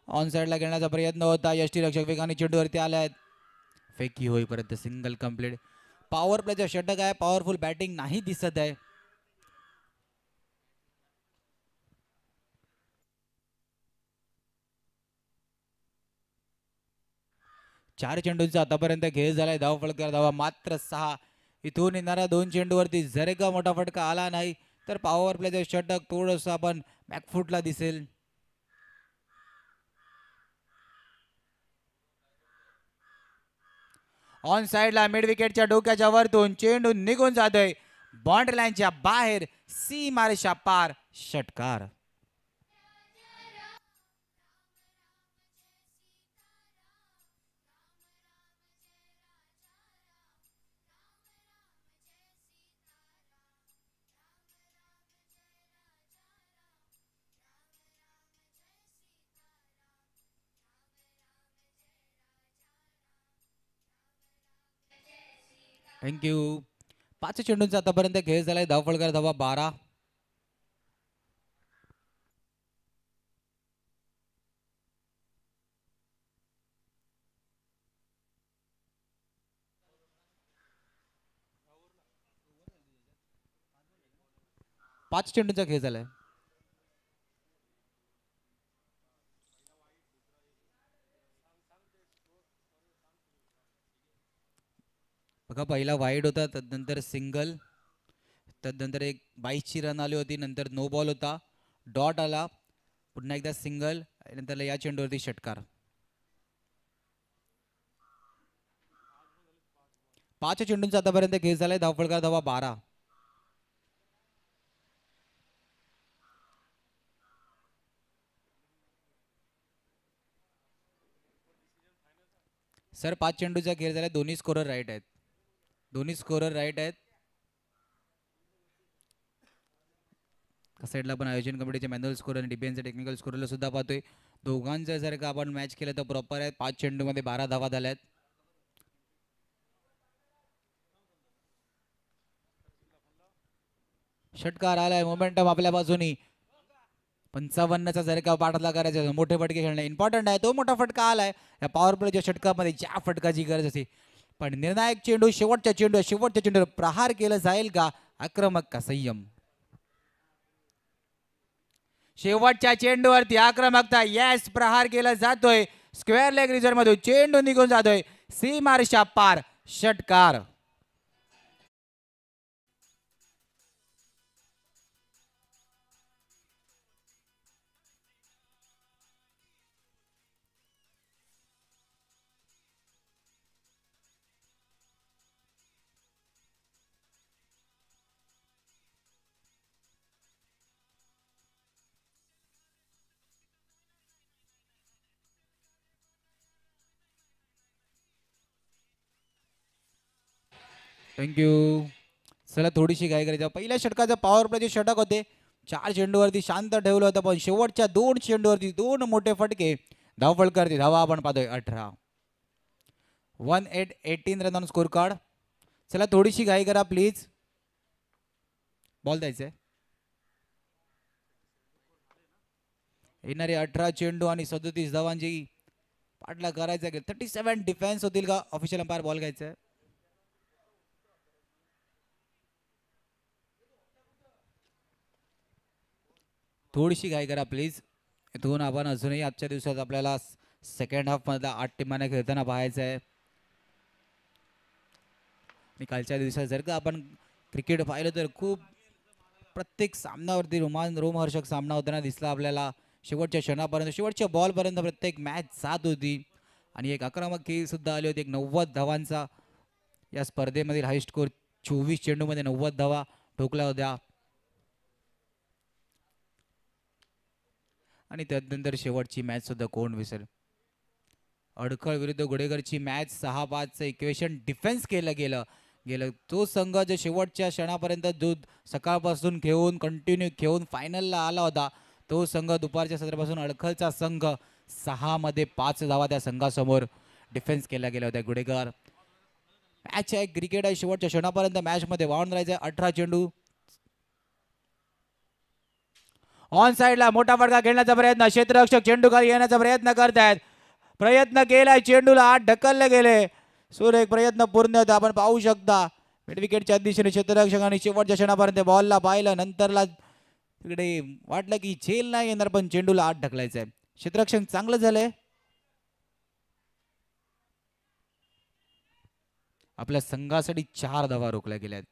ऑन साईडला खेळण्याचा प्रयत्न होता. यष्टीरक्षक वेगाने चेंडूवरती आले आहेत. फेकी होईपर्यंत सिंगल कंप्लीट. पॉवर प्लेचा षटक आहे. पॉवरफुल बॅटिंग नाही दिसत आहे. चार चेंडूंचा आतापर्यंत खेळ झालाय. धाव फलकावर धावा मात्र 6. इथून येणाऱ्या 2 चेंडूवरती जर का मोठा फटका आला नाही तर पॉवर प्लेचं षटक थोडंसं आपण बॅकफुटला दिसेल. ऑन साइडला मिड विकेटच्या डोक्याच्या वरतून चेंडू निघून जातोय बाउंड्री लाईनच्या बाहेर. सीमारेषा पार. षटकार. थँक्यू. 5 चेंडूंचा आतापर्यंत खेळ झालाय. धाव फलकावर धावा 12. पाच चेंडूंचा खेळ झालाय. बघा पहिला वाईड होता, तदनंतर सिंगल, तदनंतर एक 22ची रन आली होती, नंतर नो बॉल होता, डॉट आला, पुन्हा एकदा सिंगल, नंतर या चेंडूवरती षटकार. 5 चेंडूंचा आतापर्यंत खेळ झालाय. धावफलकार धावा 12. सर 5 चेंडूचा खेळ झालाय. दोन्ही स्कोरर राईट आहेत. दोन्ही स्कोरर राईट आहेत. साईडला आपण आयोजन कमिटीचे मॅन्युअल स्कोर आणि डिफेन्सचे टेक्निकल स्कोरला सुद्धा पाहतोय. दोघांचं जर का आपण मॅच केलं तर प्रॉपर आहे. 5 चेंडूमध्ये 12 धावा झाल्यात. षटकार आलाय. मोमेंटम आपल्या बाजूनी. 55चा जर का पाठला करायचा, मोठे फटके खेळणे इम्पॉर्टंट आहे. तो मोठा फटका आलाय या पॉवर प्लेच्या षटकामध्ये, ज्या फटकाची गरज असते. पण निर्णायक चेंडू, शेवटच्या चेंडूवर प्रहार केलं जाईल का? आक्रमक का संयम? शेवटच्या चेंडूवरती आक्रमकता. यस, प्रहार केला जातोय. स्क्वेअर लेग रिझर्व मधून चेंडू निघून जातोय सीमारेषा पार. षटकार. थँक्यू. चला थोडीशी घाई करायची. पहिल्या षटकाचं पॉवर प्लेचे षटक होते. 4 चेंडूवरती शांत ठेवलं होतं, पण शेवटच्या 2 चेंडूवरती 2 मोठे फटके. धावफलकावरती धावा आपण पाहतोय 18. 18 रन ऑन स्कोर कार्ड. चला थोडीशी घाई करा प्लीज. बॉल द्यायचंय. येणारे 18 चेंडू आणि 37 धावांची पाठला करायचा. 37 डिफेन्स होतील का? ऑफिशियल अंपायर बॉल घ्यायचंय. थोडीशी घाई करा प्लीज. इथून आपण अजूनही आजच्या दिवसात आपल्याला सेकंड हाफ मधला 8 टीमांना खेळताना पाहायचं आहे. आणि कालच्या दिवसात जर का आपण क्रिकेट पाहिलं तर खूप प्रत्येक सामन्यावरती रोमहर्षक सामना होताना दिसला आपल्याला. शेवटच्या क्षणापर्यंत, शेवटच्या बॉलपर्यंत प्रत्येक मॅच जात होती आणि एक आक्रमक खेळ सुद्धा आली होती. एक 90 धावांचा या स्पर्धेमधील हाय स्कोर. 24 चेंडूमध्ये 90 धावा ठोकल्या होत्या. आणि त्यानंतर शेवटची मॅच सुद्धा कोण विसर. अडखळ विरुद्ध गुडेकरची मॅच 6-5चं इक्वेशन डिफेन्स केलं गेलं. तो संघ जो शेवटच्या क्षणापर्यंत जो सकाळपासून खेळून कंटिन्यू खेळून फायनलला आला होता, तो संघ दुपारच्या सत्रापासून अडखळचा संघ 6 मध्ये 5 धावा त्या संघासमोर डिफेन्स केल्या गेल्या होत्या. गुडेकर मॅच आहे, क्रिकेट आहे. शेवटच्या क्षणापर्यंत मॅचमध्ये वाहून राहायचं. 18 चेंडू. ऑन साइडला मोठा फटका खेळण्याचा प्रयत्न. क्षेत्ररक्षक चेंडू खाली येण्याचा प्रयत्न करतायत. प्रयत्न केलाय. चेंडूला आत ढकलले गेले. सुरेख प्रयत्न पूर्ण होता. आपण पाहू शकता मिड विकेटच्या दिशेने क्षेत्ररक्षक आणि शेवटच्या क्षणापर्यंत बॉलला पाहिलं, नंतरला तिकडे वाटलं की झेल नाही येणार, पण चेंडूला आत ढकलायचंय. क्षेत्ररक्षण चांगलं झालंय. आपल्या संघासाठी 4 धावा रोखल्या गेल्यात.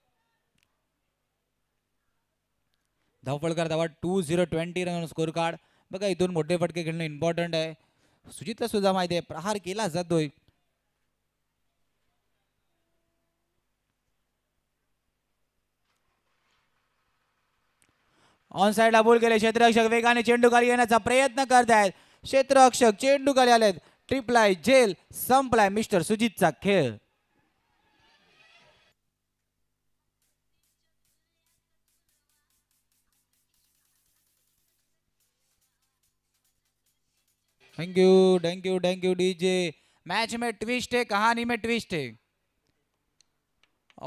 धावफलकार धावा 2020 रन स्कोर कार्ड. बघा इथून मोठे फटके खेळणं इम्पॉर्टंट आहे. सुजितला सुद्धा माहिती आहे प्रहार केला जातोय. ऑन साइडला बोल केले. क्षेत्ररक्षक वेगाने चेंडू खाली येण्याचा प्रयत्न करतायत. क्षेत्ररक्षक चेंडू खाली आलेत. ट्रिपलाय झेल संपलाय मिस्टर सुजितचा खेळ. Thank you DJ. मैच में ट्विस्ट है, कहानी में ट्विस्ट है.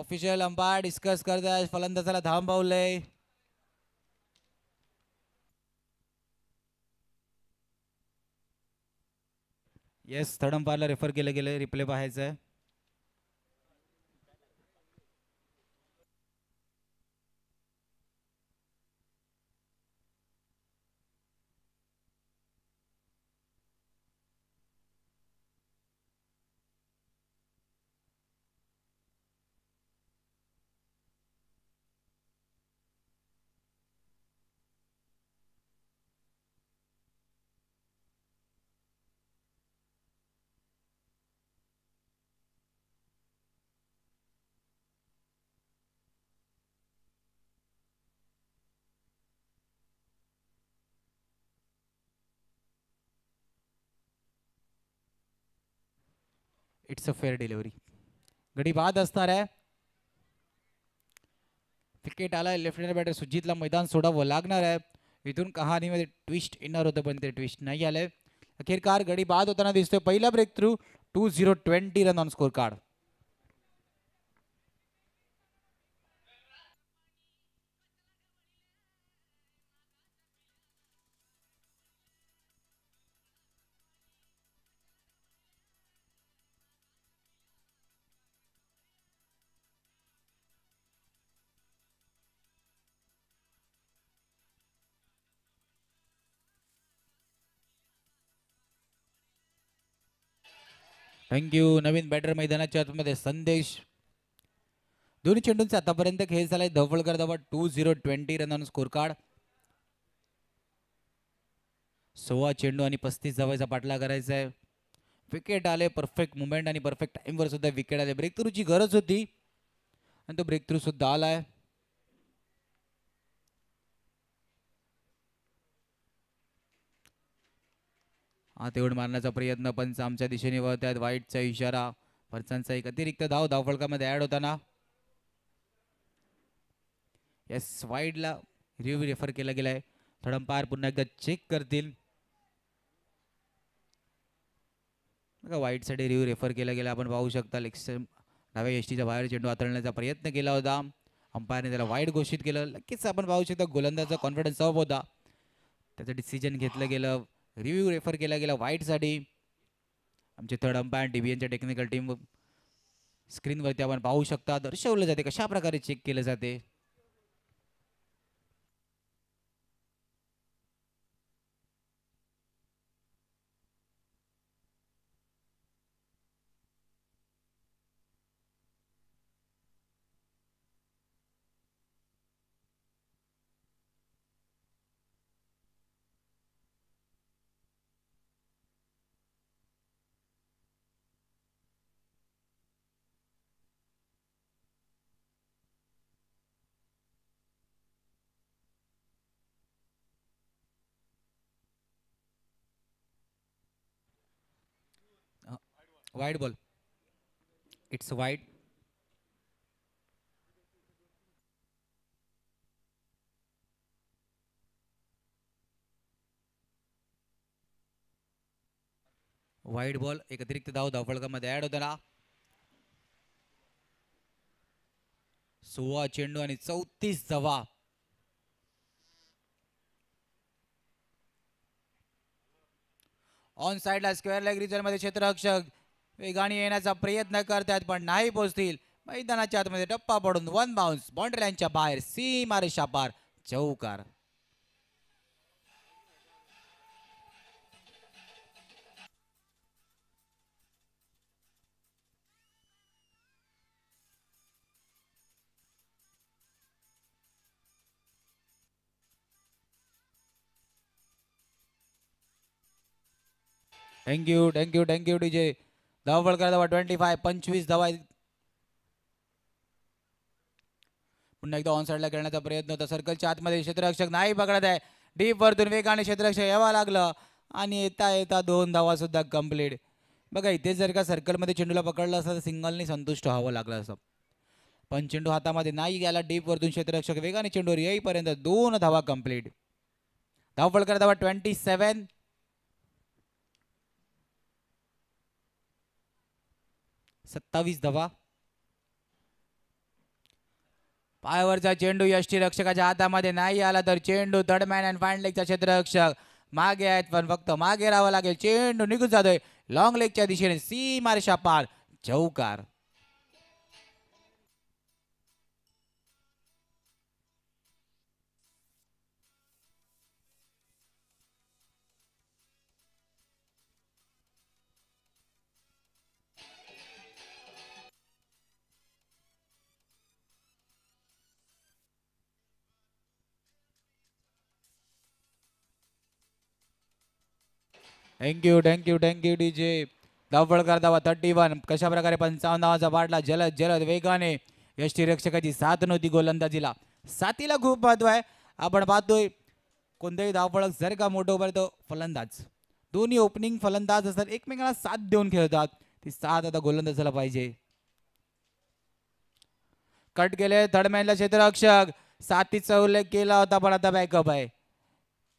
ऑफिशियल अंपायर डिस्कस करताय. फलंदाजाला थांबवलंय. येस, थर्ड अंपायरला रेफर केलं गेलं. रिप्ले पाहायचं आहे. It's a fair delivery. गडी बाद असणार आहे. विकेट आलाय. लेफ्ट हँड बॅटर सुजितला मैदान सोडावं लागणार आहे. इथून कहाणीमध्ये ट्विस्ट येणार होतं, पण ते ट्विस्ट नाही आलंय. अखेरकार गडी बाद होताना दिसतोय. पहिला breakthrough. 2020 run on score card. Thank you. नवीन बॅटर मैदानाच्या आतमध्ये संदेश. दोन्ही चेंडूंचा आतापर्यंत खेळ झालाय. धावफलकर धावा 2020 रन ऑन स्कोर कार्ड. 16 चेंडू आणि 35 धावांचा पाठला करायचा आहे. विकेट आले. परफेक्ट मुवमेंट आणि परफेक्ट टाइमवर सुद्धा विकेट आले. ब्रेक थ्रूची गरज होती आणि तो ब्रेक थ्रू सुद्धा आलाय. तेवढ मारण्याचा प्रयत्न पंच आमच्या दिशेने वळतात. वाईटचा इशारा. पंचांचा एक अतिरिक्त धाव धावफलकामध्ये ऍड होताना. येस, वाईडला रिव्ह्यू रेफर केला गेलाय. थर्ड अंपायर पुन्हा एकदा चेक करतील. बघा वाईट साठी रिव्ह्यू रेफर केला गेला. आपण पाहू शकता डाव्या यष्टीच्या बाहेर चेंडू हाताळण्याचा प्रयत्न केला होता. अंपायरने त्याला वाईट घोषित केलं. लगेच आपण पाहू शकता गोलंदाजचा कॉन्फिडन्स अप होता. त्याचं डिसिजन घेतलं गेलं. रिव्ह्यू रेफर केला गेला वाईटसाठी. आमचे थर्ड अंपायर DBNच्या टेक्निकल टीम स्क्रीनवरती आपण पाहू शकता. दर्शवलं जाते कशा प्रकारे चेक केलं जाते. Wide ball. It's wide. Wide ball. एक अतिरिक्त धाव धावफलकामध्ये ऍड होताना. 16 चेंडू आणि 34 धावा. ऑन साइडला स्क्वेअर लेग रिजन मध्ये क्षेत्ररक्षक वेगाने येण्याचा प्रयत्न करतात पण नाही पोहोचतील. मैदानाच्या आतमध्ये टप्पा पडून वन बाउन्स बाउंड्री लाईनच्या बाहेर सीमा रेषा पार चौकार. Thank you DJ. धावपळ करत 25 25 धावा. पुन्हा एकदा ऑन साईडला खेळण्याचा प्रयत्न होता. सर्कलच्या आतमध्ये क्षेत्ररक्षक नाही पकडत आहे. डीप वरतून वेगाने क्षेत्ररक्षक यावं लागलं आणि येता येता 2 धावा सुद्धा कंप्लीट. बघा इथे जर का सर्कलमध्ये चेंडूला पकडलं असतं तर सिंगलनी संतुष्ट व्हावं लागलं असतं. पण चेंडू हातामध्ये नाही गेला. डीप वरतून क्षेत्ररक्षक वेगाने चेंडूवर येईपर्यंत 2 धावा कंप्लीट. धावपळ करत 27 27 धावा. पायावरचा चेंडू यष्टीरक्षकाच्या हातामध्ये नाही आला तर चेंडू थर्डमॅन अँड फाईन लेगचा क्षेत्ररक्षक मागे आहेत पण फक्त मागे राहावं लागेल. चेंडू निघून जातोय लॉंग लेगच्या दिशेने सीमा रेषा पार चौकार. Thank you DJ. धावपळ करतावा 31. कशा प्रकारे 55 धावाचा पाडला जलद जलद वेगाने. यष्टीरक्षकाची साथ नव्हती गोलंदाजीला. साथीला खूप महत्व आहे. आपण पाहतोय कोणतेही धावपळक जर का मोठं उभं तो फलंदाज दोन्ही ओपनिंग फलंदाज असतात एकमेकांना साथ देऊन खेळतात. ती साथ आता गोलंदाजाला पाहिजे. कट केले थर्डमॅनला क्षेत्ररक्षक. साथीचा उल्लेख केला होता पण आता बॅकअप आहे.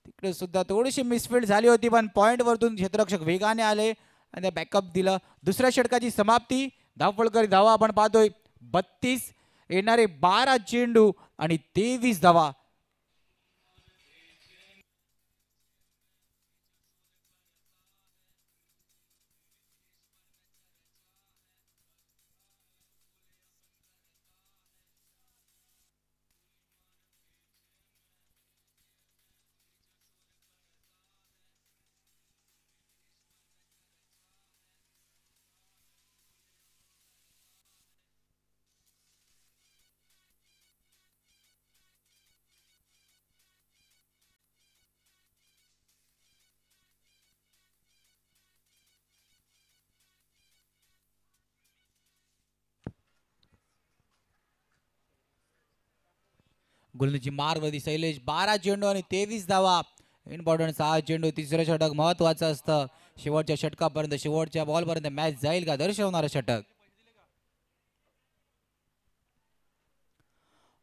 तिकडे सुद्धा थोडीशी मिसफिल्ड झाली होती पण पॉइंट वरतून क्षेत्ररक्षक वेगाने आले आणि बॅकअप दिलं. दुसऱ्या षटकाची समाप्ती. धावपळकरी धावा आपण पाहतोय 32. येणारे 12 चेंडू आणि 23 धावा. गोलंदाजी मार्गवरती शैलेश 12 चेंडू आणि 23 धावा. इम्पॉर्टंट 6 चेंडू. तिसरं षटक महत्वाचं असतं. शेवटच्या षटकापर्यंत शेवटच्या बॉलपर्यंत मॅच जाईल का दर्शवणारं षटक.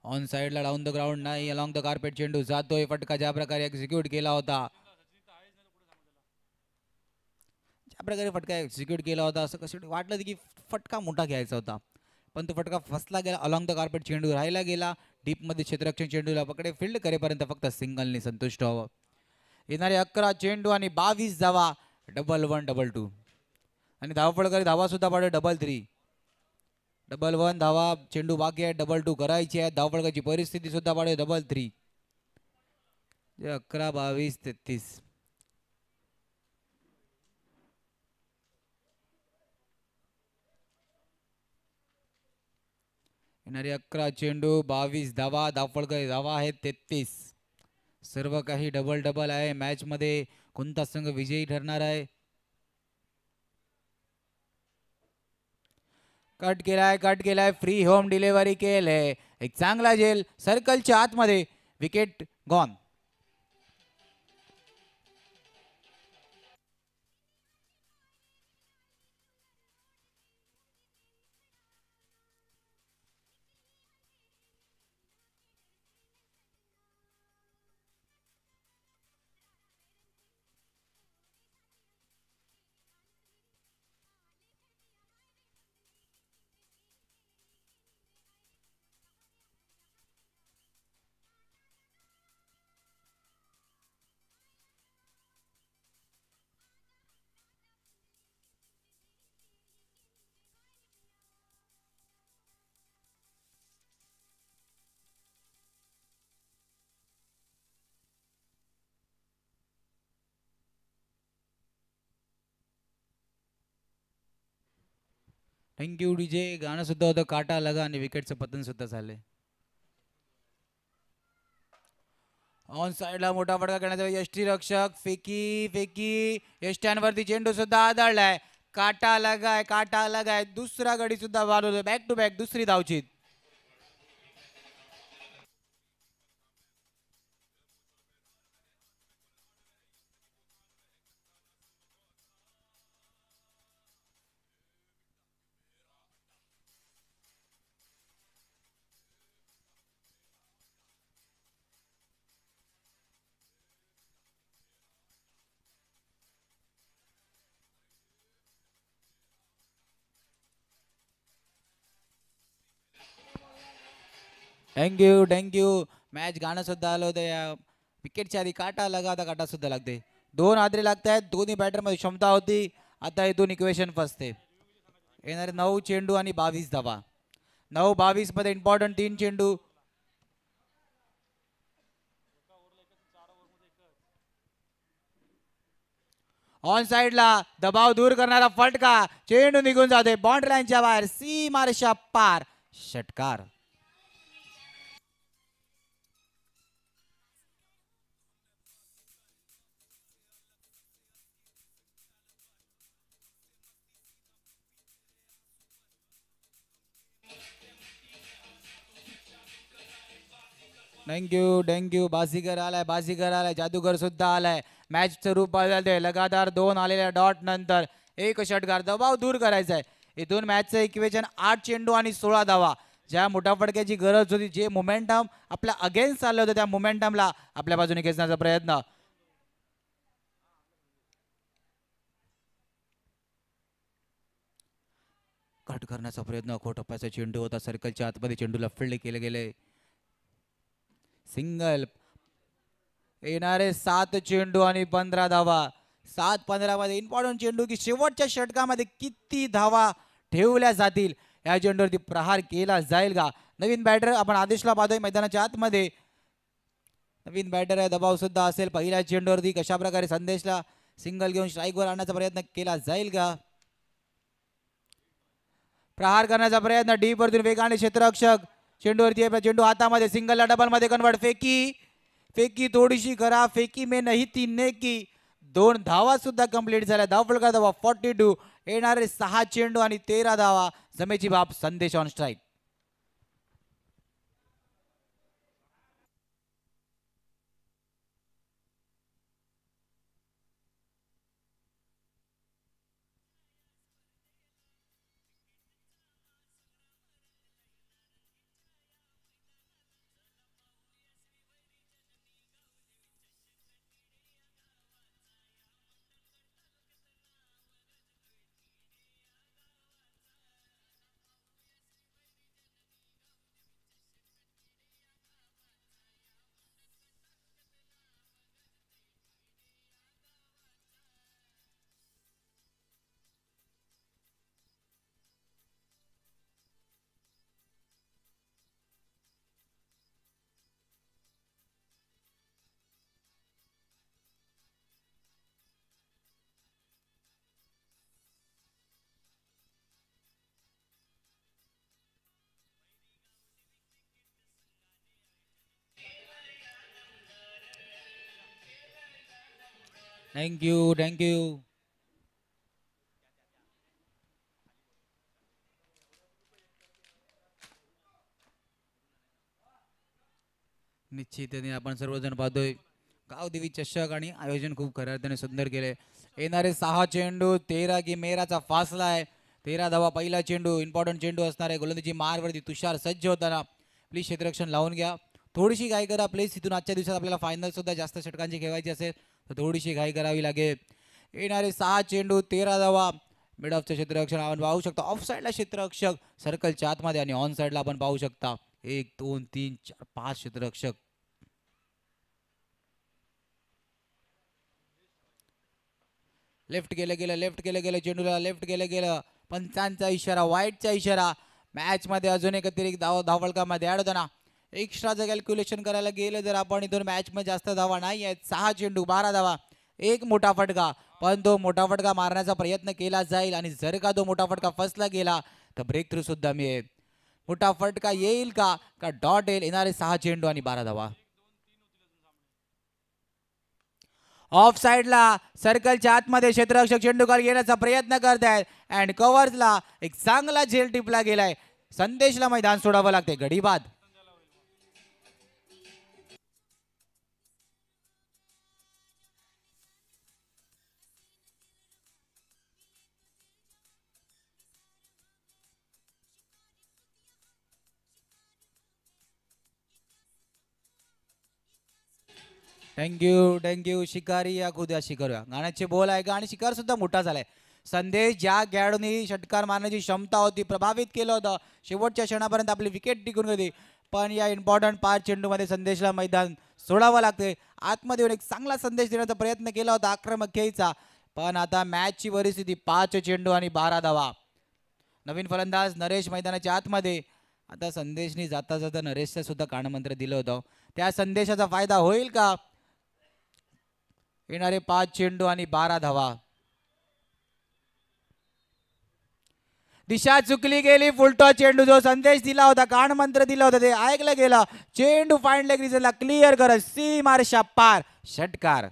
ऑन साइडला डाऊन द ग्राउंड नाही अलॉंग द कार्पेट चेंडू जातोय. फटका ज्या प्रकारे एक्झिक्यूट केला होता एक्झिक्यूट केला होता असं कसं वाटलं की फटका मोठा घ्यायचा होता पण तो फटका फसला गेला. अलॉंग द कार्पेट चेंडू राहायला गेला. डीपमध्ये क्षेत्ररक्षण चेंडूला पकडे फील्ड करेपर्यंत फक्त सिंगलने संतुष्ट व्हावं. येणारे 11 चेंडू आणि 22 धावा. डबल 1 डबल 2 आणि धावपळ धावा सुद्धा पाडे डबल 3. डबल 1 धावा चेंडू बाकी आहे. डबल 2 करायची आहे. धावपळकाची परिस्थिती सुद्धा पाडे डबल 3. 11 22 33. येणारे 11 चेंडू 22 धावा. धावपळकर धावा आहेत 33. सर्व काही डबल डबल आहे. मॅच मध्ये कोणता संघ विजयी ठरणार आहे. कट केलाय फ्री होम डिलिव्हरी केले. एक चांगला झेल सर्कलच्या आतमध्ये. Wicket gone. Thank you DJ. गाणं सुद्धा होतं काटा लगा आणि विकेटचं पतन सुद्धा झाले. ऑन साईडला मोठा फटका करण्याचा यष्टी रक्षक फेकी फेकी यष्ट्यांवरती चेंडू सुद्धा आदळलाय. काटा लगाय दुसरा गडी सुद्धा बाद होतो. बॅक टू बॅक दुसरी धावचीत. थँक्यू. मॅच गाणं सुद्धा आलं होतं. या विकेटच्या आधी काटा लगा, आता काटा सुद्धा लागते. दोन हादरे लागत आहेत. दोन्ही बॅटरमध्ये क्षमता होती. आता हे दोन इक्वेशन फसते. येणारे 9 चेंडू आणि 22 धावा. 9-22 मध्ये इम्पॉर्टंट 3 चेंडू. ऑन साइडला दबाव दूर करणारा फटका. चेंडू निघून जाते बाउंड्री लाईनच्या बाहेर. सीमारेषा पार. षटकार. थँक्यू. बाजीगर आलाय. जादूगर सुद्धा आलाय. मॅचचं रूप बदलते. लगातार 2 आलेल्या डॉट नंतर एक षटकार. दबाव दूर करायचा आहे. इथून मॅचचं इक्वेशन 8 चेंडू आणि 16 धावा. ज्या मोठ्या फटक्याची गरज होती, जे मोमेंटम आपल्या अगेन्स्ट चाललं होतं, त्या मोमेंटमला आपल्या बाजूने खेचण्याचा प्रयत्न. कट करण्याचा प्रयत्न. टप्प्याचा चेंडू होता. सर्कलच्या आतमध्ये चेंडूला फिल्ड केले गेले. सिंगल. येणारे 7 चेंडू आणि 15 धावा. 7-15 मध्ये इम्पॉर्टंट चेंडू की शेवटच्या षटकामध्ये किती धावा ठेवल्या जातील, या चेंडूवरती प्रहार केला जाईल का. नवीन बॅटर आपण आदेशला पाहतोय मैदानाच्या आतमध्ये. नवीन बॅटर आहे. दबाव सुद्धा असेल. पहिल्या चेंडूवरती कशा प्रकारे संदेशला सिंगल घेऊन स्ट्राईकवर आणण्याचा प्रयत्न केला जाईल का. प्रहार करण्याचा प्रयत्न डीप वरतून वेगाने क्षेत्ररक्षक चेंडूवरती. चेंडू हातामध्ये. सिंगलला डबल मध्ये कन्वर्ट. फेकी थोडीशी करा. फेकी में नाही ती नेकी. 2 धावा सुद्धा कंप्लीट झाल्या. धावफलका धावा 42. येणारे 6 चेंडू आणि 13 धावा. जमेची बाप संदेश ऑन स्ट्राईक. थँक्यू. निश्चितपणे आपण सर्वजण पाहतोय गावदेवी चषक आणि आयोजन खूप खऱ्या अर्थाने सुंदर केले. येणारे 6 चेंडू 13 की मेराचा फासला आहे. 13 धावा. पहिला चेंडू इम्पॉर्टंट चेंडू असणार आहे. गोलंदाजी मारवरती तुषार सज्ज होताना. प्लीज क्षेत्ररक्षण लावून घ्या. थोडीशी घाई करा प्लीज. तिथून आजच्या दिवसात आपल्याला फायनल सुद्धा जास्त षटकांची खेळायची असेल तर थोडीशी घाई करावी लागेल. येणारे 6 चेंडू 13 धावा. मिड ऑफचं क्षेत्ररक्षण आपण पाहू शकता. ऑफ साईडला क्षेत्ररक्षक सर्कलच्या आतमध्ये आणि ऑन साईडला आपण पाहू शकता 1 2 3 4 5 क्षेत्ररक्षक. लेफ्ट केलं गेलं चेंडूला. लेफ्ट केलं गेलं. पंचांचा इशारा. वाईटचा इशारा. मॅच मध्ये अजून एक अतिरिक्त धावफलकामध्ये ऍड होताना एक्स्ट्राचं कॅल्क्युलेशन करायला गेलं जर आपण इथून मॅच मध्ये जास्त धावा नाही आहेत. 6 चेंडू 12 धावा. एक मोठा फटका. पण तो मोठा फटका मारण्याचा प्रयत्न केला जाईल आणि जर का तो मोठा फटका फसला गेला तर ब्रेक थ्रू सुद्धा मिळेल. मोठा फटका येईल का का डॉट येईल. येणारे 6 चेंडू आणि 12 धावा. ऑफ साइडला सर्कलच्या आतमध्ये क्षेत्ररक्षक चेंडूकार घेण्याचा प्रयत्न करतायत अँड कव्हर्सला एक चांगला झेल टिपला गेलाय. संदेशला मैदान सोडावं लागते. गडी बाद. थँक्यू शिकारी या खुद्याशी करूया. गाण्याचे बोल आहे का आणि शिकार सुद्धा मोठा झालाय. संदेश ज्या खेळाडूंनी षटकार मारण्याची क्षमता होती प्रभावित केलं होतं. शेवटच्या क्षणापर्यंत आपली विकेट टिकून होती. पण या इम्पॉर्टंट 5 चेंडूमध्ये संदेशला मैदान सोडावं लागते. आतमध्ये येऊन एक चांगला संदेश देण्याचा प्रयत्न केला होता आक्रमक खेळीचा. पण आता मॅचची परिस्थिती 5 चेंडू आणि 12 धावा. नवीन फलंदाज नरेश मैदानाच्या आतमध्ये. आता संदेशनी जाता जाता नरेशचं सुद्धा कानमंत्र दिलं होतं. त्या संदेशाचा फायदा होईल का. येणारे 5 चेंडू आणि 12 धावा. दिशा चुकली गेली. फुलटॉस चेंडू जो संदेश दिला होता कानमंत्र दिला होता ते ऐकलं गेलं. चेंडू फाईन लेग रिजनला क्लिअर करत सीमारेषा पार. षटकार.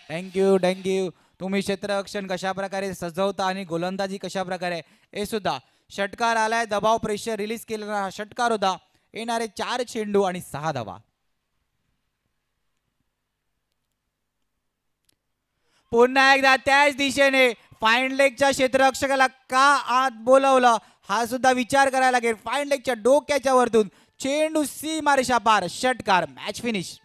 थँक्यू. तुम्ही क्षेत्ररक्षण कशा प्रकारे सजवता आणि गोलंदाजी कशा प्रकारे हे सुद्धा. षटकार आलाय. दबाव प्रेशर रिलीज केलेला हा षटकार होता. येणारे 4 चेंडू आणि 6 धावा. पुन्हा एकदा त्याच दिशेने फाईन लेगच्या क्षेत्ररक्षकाला का आत बोलवलं हा सुद्धा विचार करायला लागेल. फाईन लेगच्या डोक्याच्या वरतून चेंडू सीमारेषा पार. षटकार. Match finish.